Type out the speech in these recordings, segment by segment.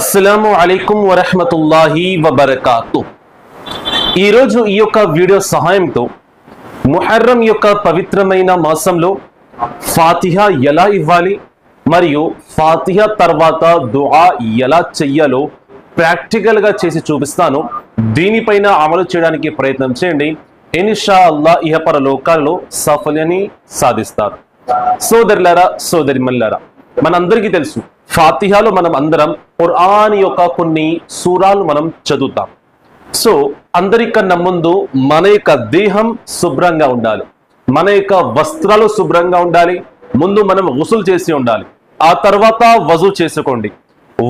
అస్సలాము అలైకుం వరహ్మతుల్లాహి వబరకాతు. ఈరోజు ఈ యొక్క వీడియో సహాయంతో ముహర్రం యొక్క పవిత్రమైన మాసంలో ఫాతిహా ఎలా ఇవ్వాలి మరియు ఫాతిహా తర్వాత దుఆ ఎలా చెయ్యాలో ప్రాక్టికల్గా చేసి చూపిస్తాను. దీనిపైన అమలు చేయడానికి ప్రయత్నం చేయండి. ఇన్షా అల్లాహ్ ఇహపర లోకాల్లో సఫల్యాన్ని సాధిస్తారు. సోదరులారా, సోదరిమల్లారా, మనందరికీ తెలుసు ఫాతిహాలో మనం అందరం ఖురాన్ యొక్క కొన్ని సూరాలు మనం చదువుతాం. సో అందరికన్నా ముందు మన యొక్క దేహం శుభ్రంగా ఉండాలి, మన యొక్క వస్త్రాలు శుభ్రంగా ఉండాలి. ముందు మనం గుసులు చేసి ఉండాలి, ఆ తర్వాత వజూ చేసుకోండి.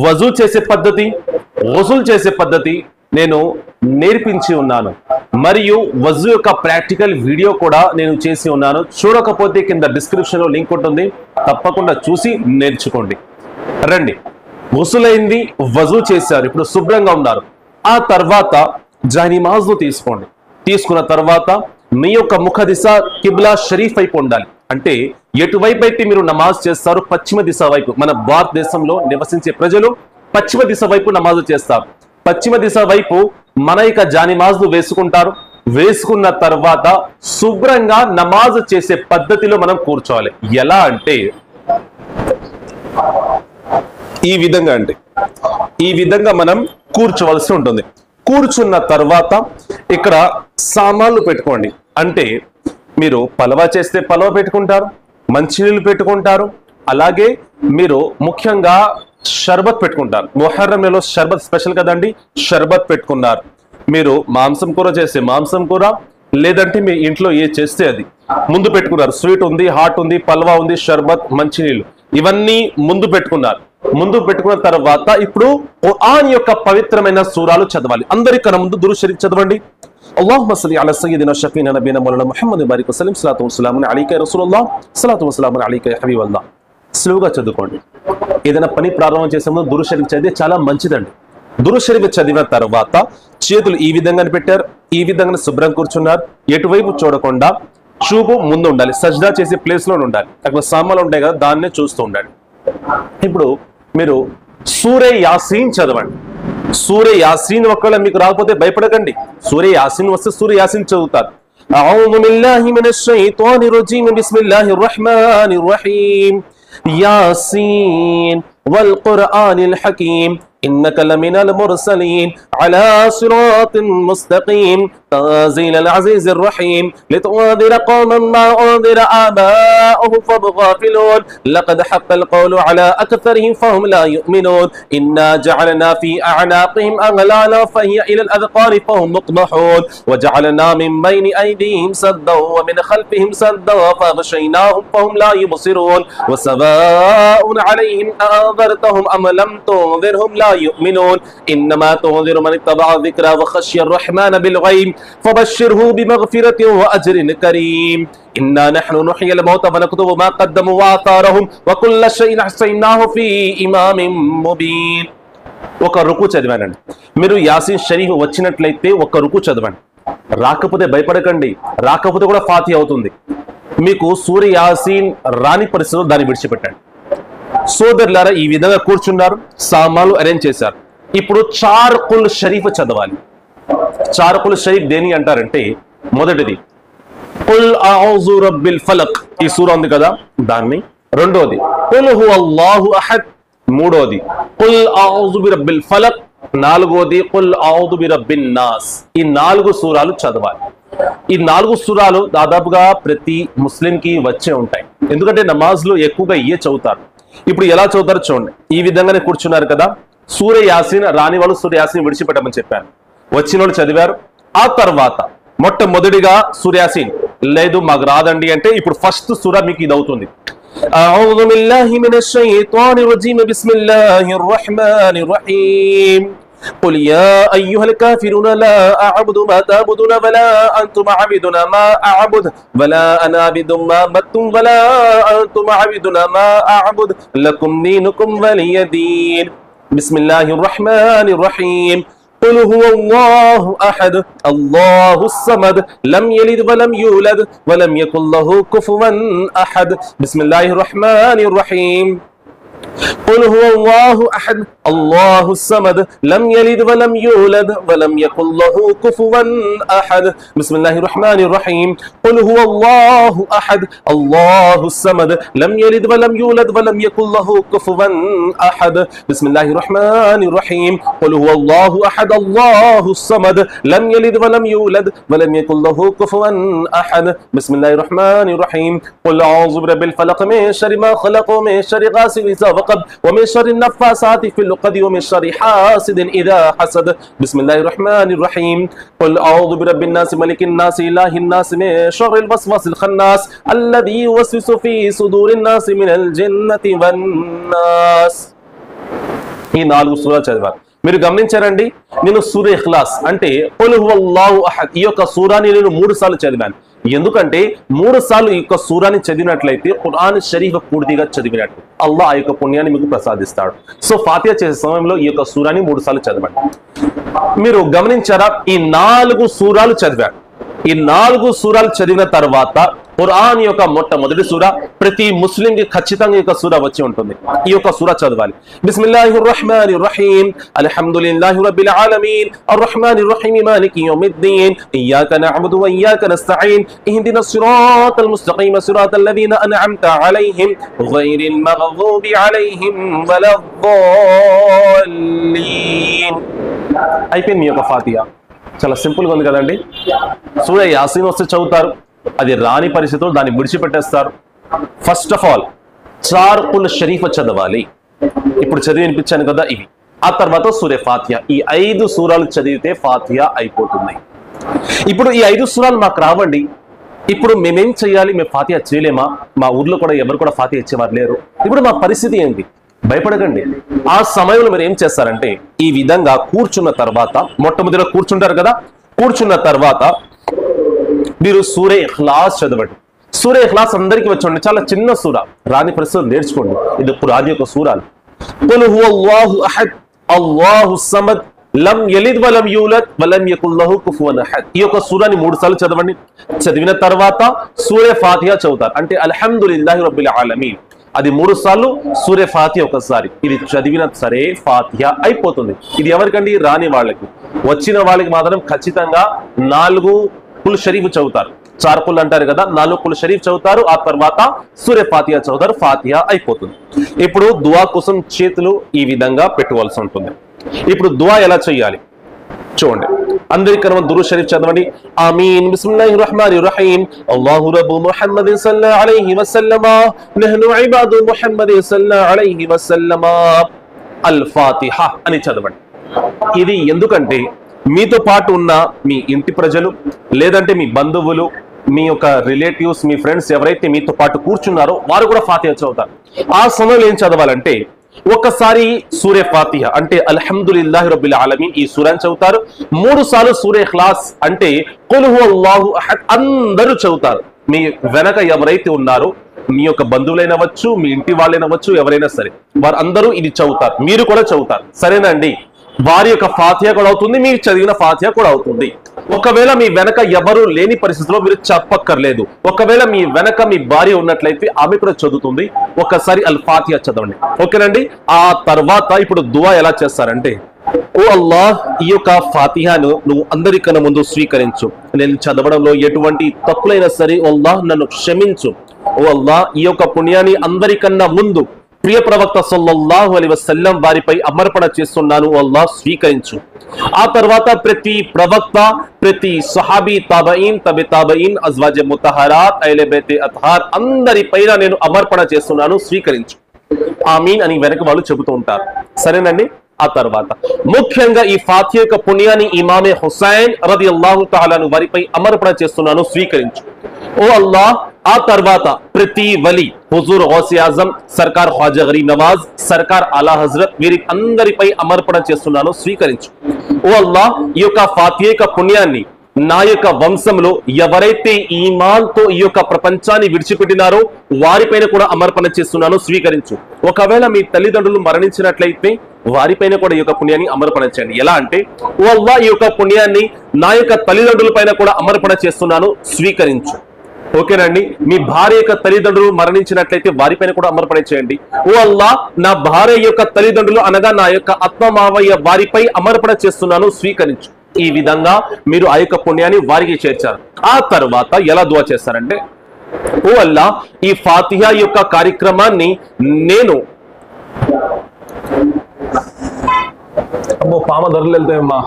వజూ చేసే పద్ధతి, గుసులు చేసే పద్ధతి నేను నేర్పించి ఉన్నాను మరియు వజూ యొక్క ప్రాక్టికల్ వీడియో కూడా నేను చేసి ఉన్నాను. చూడకపోతే కింద డిస్క్రిప్షన్ లో లింక్ ఉంటుంది, తప్పకుండా చూసి నేర్చుకోండి. రండి, గుసులైంది, వజూ చేశారు, ఇప్పుడు శుభ్రంగా ఉన్నారు. ఆ తర్వాత జానిమాజు తీసుకోండి. తీసుకున్న తర్వాత మీ యొక్క ముఖ దిశ కిబ్లా షరీఫ్ వైపు ఉండాలి. అంటే ఎటువైపు అయితే మీరు నమాజ్ చేస్తారు, పశ్చిమ దిశ వైపు. మన భారతదేశంలో నివసించే ప్రజలు పశ్చిమ దిశ వైపు నమాజు చేస్తారు. పశ్చిమ దిశ వైపు మన యొక్క జానిమాజు వేసుకుంటారు. వేసుకున్న తర్వాత శుభ్రంగా నమాజ్ చేసే పద్ధతిలో మనం కూర్చోవాలి. ఎలా అంటే ఈ విధంగా మనం కూర్చోవలసి ఉంటుంది. కూర్చున్న తర్వాత ఇక్కడ సామాన్లు పెట్టుకోండి. అంటే మీరు పలవా చేస్తే పలవ పెట్టుకుంటారు, మంచినీళ్ళు పెట్టుకుంటారు, అలాగే మీరు ముఖ్యంగా షర్బత్ పెట్టుకుంటారు. ముహర్రం నెలలో షర్బత్ స్పెషల్ కదండి, షర్బత్ పెట్టుకున్నారు. మీరు మాంసం కూర చేస్తే మాంసం కూర, లేదంటే మీ ఇంట్లో ఏ చేస్తే అది ముందు పెట్టుకున్నారు. స్వీట్ ఉంది, హాట్ ఉంది, పల్వా ఉంది, షర్బత్, మంచినీళ్ళు, ఇవన్నీ ముందు పెట్టుకున్నారు. ముందు పెట్టుకున్న తర్వాత ఇప్పుడు ఖురాన్ యొక్క పవిత్రమైన సూరాలు చదవాలి. అందరికన్నా ముందు దురూద్ షరీఫ్ చదవండి. అల్లాహుమ్మ సల్లి అలా సయ్యిదినా షఫీనా నబీనా మౌలానా ముహమ్మద్ బారిక్ వసల్లం సలాతు వస్సలాము అలైక యా రసూలల్లాహ్ సలాతు వస్సలాము అలైక యా హబీబల్లాహ్. స్లోగా చదువుకోండి. ఏదైనా పని ప్రారంభం చేసే ముందు దురూద్ షరీఫ్ చదివితే చాలా మంచిదండి. దురూద్ షరీఫ్ చదివిన తర్వాత చేతులు ఈ విధంగా పెట్టారు, ఈ విధంగా శుభ్రం కూర్చున్నారు. ఎటువైపు చూడకుండా చూపు ముందు ఉండాలి, సజ్దా చేసే ప్లేస్ లో ఉండాలి. అక్కడ సామాన్లు ఉంటాయి కదా, దాన్నే చూస్తూ ఉండాలి. ఇప్పుడు మీరు సూరే యాసీన్ చదవండి. సూరే యాసీన్ ఒకవేళ మీకు రాకపోతే భయపడకండి, సూరే యాసీన్ వస్తే సూరే యాసీన్ చదువుతారు. అఊజు బిల్లాహి మినష్ షైతానిర్ రజీమ్ బిస్మిల్లాహిర్ రహ్మానిర్ రహీమ్ యాసీన్ వల్ ఖుర్ఆనిల్ హకీమ్ إنك لمن المرسلين على صراط مستقيم تنزيل العزيز الرحيم لتنذر قوما ما أنذر آباؤهم فهم غافلون لقد حق القول على أكثرهم فهم لا يؤمنون إنا جعلنا في أعناقهم أغلالا فهي إلى الأذقان فهم مقمحون وجعلنا من بين أيديهم سدا ومن خلفهم سدا فغشيناهم فهم لا يبصرون وسواء عليهم أنذرتهم أم لم تنذرهم لا يؤمنون إنما تنذر من اتبع الذكر وخشي الرحمن بالغيب فبشره بمغفرة وأجر كريم إنا نحن نحيي الموتى ونكتب ما قدموا وآثارهم وكل شيء أحصيناه في إمام مبين. ఒక రుకు చదివానండి. మీరు యాసీన్ షరీఫ్ వచ్చినట్లయితే ఒక రుకు చదవండి. రాకపోతే భయపడకండి, రాకపోతే కూడా ఫాతిహా అవుతుంది. మీకు సూర్య యాసీన్ రాని పరిస్థితుల్లో దాన్ని విడిచిపెట్టండి. సోదరులారా, ఈ విధంగా కూర్చున్నారు, సామాన్లు అరేంజ్ చేశారు. ఇప్పుడు చార్ కుల్ షరీఫ్ చదవాలి. చార్ కుల్ షరీఫ్ దేని అంటారంటే, మొదటిది కుల్ అఊజు రబ్బిల్ ఫలక్, ఈ సూరా ఉంది కదా దాన్ని. రెండోది కుల్ హువల్లాహు అహద్. మూడోది కుల్ అఊజు బిరబ్బిల్ ఫలక్. నాలుగోది కుల్ అఊజు బిరబ్బిన్ నాస్. ఈ 4 సూరాలు చదవాలి. ఈ 4 సూరాలు దాదాపుగా ప్రతి ముస్లింకి వచ్చే ఉంటాయి, ఎందుకంటే నమాజ్లో ఎక్కువగా ఇయే చదువుతారు. ఇప్పుడు ఎలా చదువుతారో చూడండి. ఈ విధంగానే కూర్చున్నారు కదా. సూర్య యాసీన్ రాని వాళ్ళు సూర్య యాసీన్ విడిచిపెట్టమని చెప్పాను, వచ్చిన వాళ్ళు చదివారు. ఆ తర్వాత మొట్టమొదటిగా సూర్య యాసీన్ లేదు మాకు రాదండి అంటే ఇప్పుడు ఫస్ట్ సూరా మీకు ఇది అవుతుంది. అఊజు బిల్లాహి మినష్ షైతానిర్ రజీమ్ బిస్మిల్లాహిర్ రహ్మానిర్ రహీమ్ قل يا أيها الكافرون لا أعبد ما تعبدون ولا أنتم عابدون ما أعبد ولا أنا عابد ما عبدتم ولا أنتم عابدون ما أعبد لكم دينكم ولي دين بسم الله الرحمن الرحيم قل هو الله أحد الله الصمد لم يلد ولم يولد ولم يكن له كفوا أحد بسم الله الرحمن الرحيم قل هو الله أحد الله الصمد لم يلد ولم يولد ولم يكن له كفوا أحد بسم الله الرحمن الرحيم قل هو الله أحد الله الصمد لم يلد ولم يولد ولم يكن له كفوا أحد بسم الله الرحمن الرحيم قل هو الله أحد الله الصمد لم يلد ولم يولد ولم يكن له كفوا أحد بسم الله الرحمن الرحيم قل أعوذ برب الفلق من شر ما خلق ومن شر غاسق إذا وقب ومن شر النفاثات في العقد ومن شر حاسد إذا حسد بسم الله الرحمن الرحيم قل أعوذ برب الناس ملك الناس إله الناس من شر الوسواس الخناس الذي يوسوس في صدور الناس من الجنة والناس. ఈ 4 సూరాలు చదివారు. మీరు గమనించారండి, నేను సూరా ఇఖ్లాస్ అంటే ఖుల్ హువల్లాహు అహద్ ఈ యొక్క సూరాని నేను 3 సార్లు చదివాను. ఎందుకంటే 3 సార్లు ఈ యొక్క సూరాని చదివినట్లయితే ఖురాన్ షరీఫ్ పూర్తిగా చదివినట్టు అల్లాహ్ ఆ యొక్క పుణ్యాన్ని మీకు ప్రసాదిస్తాడు. సో ఫాతిహా చేసే సమయంలో ఈ యొక్క సూరాని 3 సార్లు చదవండి. మీరు గమనించారా, ఈ 4 సూరాలు చదివాడు. ఈ 4 సూరాలు చదివిన తర్వాత ఖురాన్ యొక్క మొట్టమొదటి సూర ప్రతి ముస్లింకి ఖచ్చితంగా ఈ యొక్క సూర వచ్చి ఉంటుంది. ఈ యొక్క సూర చదవాలి. బిస్మిల్లాహిర్ రహ్మానిర్ రహీం అల్హమ్దులిల్లాహి రబ్బిల్ ఆలమీన్ అర్రహ్మానిర్ రహీం మాలికి యౌమిద్దీన్ ఇయ్యాక నఅబుదు వ ఇయ్యాక నస్తഈన్ ఇహ్దినస్ సిరాతల్ ముస్తఖీమ సిరాతల్ లదీన అన్అమ్త అలైహిం గైరిల్ మగ్దూబి అలైహిం వలద్దాలీన్. అయిపోయింది మీ యొక్క ఫాతిహా. చాలా సింపుల్ గా ఉంది కదండి. సూర యాసీన్ వస్తే చదువుతారు, అది రాని పరిస్థితుల్లో దాన్ని విడిచిపెట్టేస్తారు. ఫస్ట్ ఆఫ్ ఆల్ 4 ఖుల్ షరీఫ్ చదవాలి. ఇప్పుడు చదివి వినిపించాను కదా ఇవి. ఆ తర్వాత సూరే ఫాతిహా. ఈ 5 సూరాలు చదివితే ఫాతిహా అయిపోతుంది. ఇప్పుడు ఈ 5 సూరాలు మాకు రావండి, ఇప్పుడు మేమేం చేయాలి? మేము ఫాతిహా చేయలేమా? మా ఊర్లో కూడా ఎవరు కూడా ఫాతిహా ఇచ్చేవారు లేరు. ఇప్పుడు మా పరిస్థితి ఏంటి? భయపడకండి. ఆ సమయంలో మీరు ఏం చేస్తారంటే ఈ విధంగా కూర్చున్న తర్వాత, మొట్టమొదటిగా కూర్చుంటారు కదా, కూర్చున్న తర్వాత మీరు సూరే ఇఖ్లాస్ చదవండి. సూరే ఇఖ్లాస్ అందరికీ వచ్చండి, చాలా చిన్న సూర, రాని పరిస్థితులు నేర్చుకోండి. ఇది ఖురాన్ యొక్క సూరాలు. ఖుల్ హువల్లాహు అహద్ అల్లాహు సమద్ లం యలిద్ వలం యూలద్ వలం యకున్ లహు కుఫువన్ అహద్. ఈ యొక్క సూరాని 3 సార్లు చదవండి. చదివిన తర్వాత సూరే ఫాతిహా చదువుతారు. అంటే అల్హమ్దులిల్లాహి రబ్బిల్ ఆలమీన్ అది 3 సార్లు, సూరే ఫాతిహా ఒకసారి. ఇది చదివిన సరే ఫాతిహా అయిపోతుంది. ఇది ఎవరికండి? రాని వాళ్ళకి. వచ్చిన వాళ్ళకి మాత్రం ఖచ్చితంగా 4 ఖుల్ షరీఫ్ చదువుతారు. 4 ఖుల్ అంటారు కదా, 4 ఖుల్ షరీఫ్ చదువుతారు. ఆ తర్వాత సూరే ఫాతిహా చదువుతారు. ఫాతిహా అయిపోతుంది. ఇప్పుడు దువా కోసం చేతులు ఈ విధంగా పెట్టుకోవాల్సి ఉంటుంది. ఇప్పుడు దువా ఎలా చేయాలి చూడండి. అందరికన్నా దురూద్ షరీఫ్ చదవండి. ఆమీన్. బిస్మిల్లాహిర్ రహ్మానిర్ రహీం అల్లాహు రబ్బు ముహమ్మదిన్ సల్లల్లాహు అలైహి వసల్లమ నహ్ను ఇబాదు ముహమ్మదిన్ సల్లల్లాహు అలైహి వసల్లమ అల్ ఫాతిహా అని చదవండి. ఇది ఎందుకంటే మీతో పాటు ఉన్న మీ ఇంటి ప్రజలు, లేదంటే మీ బంధువులు, మీ యొక్క రిలేటివ్స్, మీ ఫ్రెండ్స్ ఎవరైతే మీతో పాటు కూర్చున్నారో వారు కూడా ఫాతిహా చదువుతారు. ఆ సమయంలో ఏం చదవాలంటే ఒక్కసారి సూరే ఫాతిహా అంటే అల్హమ్దులిల్లాహి రబ్బిల్ ఆలమీన్ ఈ సూరాని చదువుతారు. 3 సార్లు సూరే ఇఖ్లాస్ అంటే ఖుల్ హువల్లాహు అహద్ అందరూ చదువుతారు. మీ వెనక ఎవరైతే ఉన్నారో మీ యొక్క బంధువులైనవచ్చు, మీ ఇంటి వాళ్ళైనవచ్చు, ఎవరైనా సరే వారు అందరూ ఇది చదువుతారు. మీరు కూడా చదువుతారు. సరేనండి, వారి యొక్క ఫాతిహా కూడా అవుతుంది, మీరు చదివిన ఫాతిహా కూడా అవుతుంది. ఒకవేళ మీ వెనక ఎవరు లేని పరిస్థితిలో మీరు చెప్పక్కర్లేదు. ఒకవేళ మీ వెనక మీ భార్య ఉన్నట్లయితే ఆమె కూడా చదువుతుంది. ఒక్కసారి అల్ ఫాతిహా చదవండి. ఓకేనండి. ఆ తర్వాత ఇప్పుడు దువా ఎలా చేస్తారంటే, ఓ అల్లాహ్ ఈ యొక్క ఫాతిహాను నువ్వు అందరికన్నా ముందు స్వీకరించు. నేను చదవడంలో ఎటువంటి తప్పులైనా సరే ఓ అల్లాహ్ నన్ను క్షమించు. ఓ అల్లాహ్ ఈ యొక్క పుణ్యాన్ని అందరికన్నా ముందు ప్రియ ప్రవక్త సల్లల్లాహు అలైహి వసల్లం వారిపై అమర్పణ చేస్తున్నాను. ఓ అల్లాహ్ స్వీకరించు. ఆ తర్వాత ప్రతి ప్రవక్త, ప్రతి సహాబీ, తాబঈన్, తబి తాబঈన్, అజ్వాజే ముతహరాత్, అహ్లే బైతే అత్హార్ అందరిపైన నేను అమర్పణ చేస్తున్నాను, స్వీకరించు. ఆమీన్ అని వెనక వాళ్ళు చెబుతూ ఉంటారు. సరేనండి. ఆ తర్వాత ముఖ్యంగా ఈ ఫాతిహా యొక్క పుణ్యాన్ని ఇమామే హుసైన్ రదియల్లాహు తఆలా అన్హు వారిపై అమర్పణ చేస్తున్నాను, స్వీకరించు. ఓ అల్లాహ్ ఆ తర్వాత ప్రతి వలి, హుజూర్ గౌసి ఆజం సర్కార్ ఖ్వాజా గరీబ్ నవాజ్, సర్కార్ ఆలా హజరత్ వీరి అందరిపై అమర్పణ చేస్తున్నాను, స్వీకరించు. ఓ అల్లాహ్ ఈ యొక్క ఫాతిహా యొక్క పుణ్యాన్ని నా యొక్క వంశంలో ఎవరైతే ఈమాన్తో ఈ యొక్క ప్రపంచాన్ని విడిచిపెట్టినారో వారిపైన కూడా అమర్పణ చేస్తున్నాను, స్వీకరించు. ఒకవేళ మీ తల్లిదండ్రులు మరణించినట్లయితే వారిపైన కూడా ఈ యొక్క పుణ్యాన్ని అమర్పణ చేయండి. ఎలా అంటే, ఓ అల్లాహ్ ఈ యొక్క పుణ్యాన్ని నా యొక్క తల్లిదండ్రుల పైన కూడా అమర్పణ చేస్తున్నాను, స్వీకరించు. ఓకేనండి. మీ భార్య యొక్క తల్లిదండ్రులు మరణించినట్లయితే వారిపైన కూడా అమర్పణ చేయండి. ఓ అల్లా, నా భార్య యొక్క తల్లిదండ్రులు అనగా నా యొక్క ఆత్మమావయ్య వారిపై అమర్పణ చేస్తున్నాను, స్వీకరించు. ఈ విధంగా మీరు ఆ యొక్క పుణ్యాన్ని వారికి చేర్చారు. ఆ తర్వాత ఎలా దువా చేస్తారంటే, ఓ అల్లా, ఈ ఫాతిహా యొక్క కార్యక్రమాన్ని నేను పామ ధరలు వెళ్తాయమ్మా.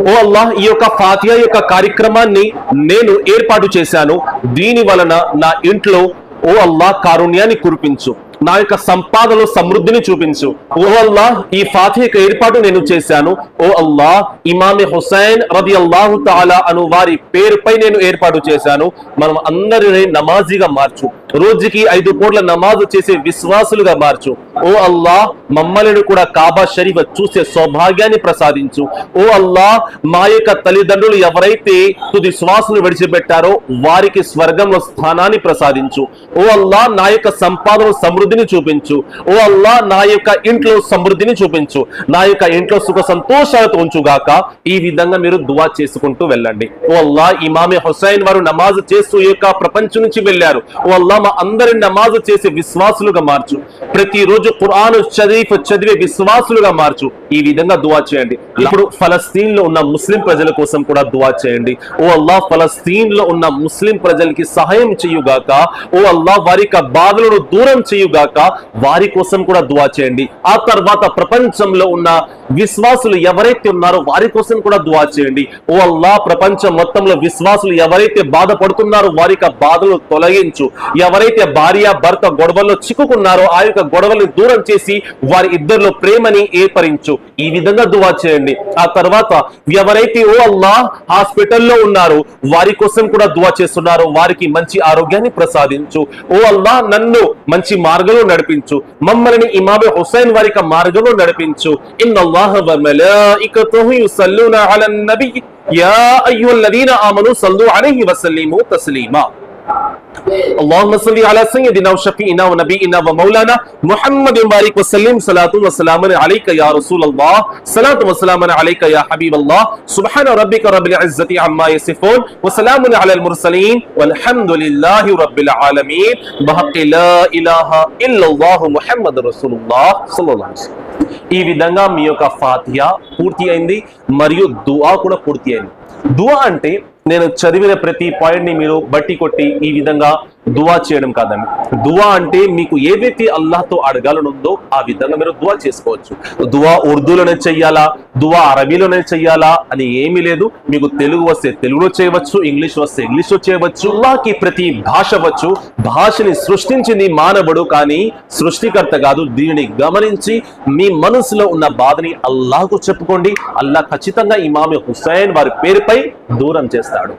ఓ అల్లాహ్, ఈ యొక్క ఫాతిహా యొక్క కార్యక్రమాన్ని నేను ఏర్పాటు చేశాను. దీని వలన నా ఇంట్లో ఓ అల్లాహ్ కారుణ్యాన్ని కురిపించు, నా యొక్క సంపాదనలో సమృద్ధిని చూపించు. ఓ అల్లాహ్, ఈ ఫాతిహా యొక్క ఏర్పాటు నేను చేశాను. ఓ అల్లాహ్, ఇమామే హుసైన్ రదియల్లాహు తఆలా అను వారి పేరుపై నేను ఏర్పాటు చేశాను. మనం అందరినీ నమాజీగా మార్చు, రోజుకి 5 పూట్ల నమాజు చేసే విశ్వాసులుగా మార్చు. ఓ అల్లాహ్, మమ్మల్ని కూడా కాబా షరీఫ్ చూసే సౌభాగ్యాన్ని ప్రసాదించు. ఓ అల్లాహ్, మా యొక్క తల్లిదండ్రులు ఎవరైతే తుది శ్వాసను విడిచిపెట్టారో వారికి స్వర్గంలో స్థానాన్ని ప్రసాదించు. ఓ అల్లాహ్, నా యొక్క సంపాదన సమృద్ధిని చూపించు. ఓ అల్లాహ్, నా యొక్క ఇంట్లో సమృద్ధిని చూపించు, నా యొక్క ఇంట్లో సుఖ సంతోషాలతో ఉంచుగాక. ఈ విధంగా మీరు దువా చేసుకుంటూ వెళ్ళండి. ఓ అల్లాహ్, ఇమామే హుసైన్ వారు నమాజు చేస్తూ ఈ యొక్క ప్రపంచం నుంచి వెళ్ళారు. ఓ అల్లాహ్, మా అందరి నమాజు చేసే విశ్వాసులుగా మార్చు, ప్రతిరోజు ఖురాన్ చదివే విశ్వాసులుగా మార్చు. ఈ విధంగా దువా చేయండి. ఇప్పుడు ఫలస్తీన్ లో ఉన్న ముస్లిం ప్రజల కోసం కూడా దువా చేయండి. ఓ అల్లాహ్, ఫలస్తీన్ లో ఉన్న ముస్లిం ప్రజలకి సహాయం చేయుగాక. ఓ అల్లాహ్, వారి యొక్క బాధలను దూరం చేయుగాక. వారి కోసం కూడా దువా చేయండి. ఆ తర్వాత ప్రపంచంలో ఉన్న విశ్వాసులు ఎవరైతే ఉన్నారో వారి కోసం కూడా దువా చేయండి. ఓ అల్లాహ్, ప్రపంచం మొత్తంలో విశ్వాసులు ఎవరైతే బాధపడుతున్నారో వారి యొక్క బాధలు తొలగించు. ఎవరైతే భార్య భర్త గొడవల్లో చిక్కుకున్నారో ఆ యొక్క గొడవలను దూరం చేసి వారి ఇద్దరిలో ప్రేమని ఏర్పరించు. ఈ విధంగా దువా చేయండి. ఆ తర్వాత ఎవరైతే ఓ అల్లాహ్ హాస్పిటల్లో ఉన్నారో వారి కోసం కూడా దువా చేస్తున్నారు, వారికి మంచి ఆరోగ్యాన్ని ప్రసాదించు. ఓ అల్లాహ్, నన్ను మంచి మార్గంలో నడిపించు, మమ్మల్ని ఇమామే హుసైన్ వారి యొక్క మార్గంలో నడిపించు. ఇన్నల్లాహ వ మలాయికతుహు యుసల్లూనా అలన్ నబీ యా అయ్యుహల్లదీన ఆమనూ సల్లు అలైహి వసల్లిము తస్లీమా. اللهم صل على سيدنا وشفيعنا ونبينا ومولانا محمد وبارك وسلم. صلاة وسلام عليك يا رسول الله، صلاة وسلام عليك يا حبيب الله. سبحان ربك رب العزة عما يصفون وسلام على المرسلين والحمد لله رب العالمين. بحق لا إله إلا الله محمد رسول الله صلى الله عليه وسلم. ఈ విధంగా మీ యొక్క ఫాతిహా పూర్తి అయింది మరియు దుఆ కూడా పూర్తి అయింది. దుఆ అంటే నేను చదివిన ప్రతి పాయింట్ ని మీరు బట్టి కొట్టి ఈ విధంగా దువా చేయడం కాదండి. దువా అంటే మీకు ఏదైతే అల్లాహ్తో అడగాలనుందో ఆ విధంగా మీరు దువా చేసుకోవచ్చు. దువా ఉర్దూలోనే చెయ్యాలా, దువా అరబీలోనే చెయ్యాలా అని ఏమీ లేదు. మీకు తెలుగు వస్తే తెలుగులో చేయవచ్చు, ఇంగ్లీష్ వస్తే ఇంగ్లీష్లో చేయవచ్చు. అల్లాహ్కి ప్రతి భాష వచ్చు. భాషని సృష్టించింది మానవుడు కానీ సృష్టికర్త కాదు. దీనిని గమనించి మీ మనసులో ఉన్న బాధని అల్లాహ్కు చెప్పుకోండి. అల్లాహ్ ఖచ్చితంగా ఇమామే హుసైన్ వారి పేరుపై దూరం చేస్తాడు.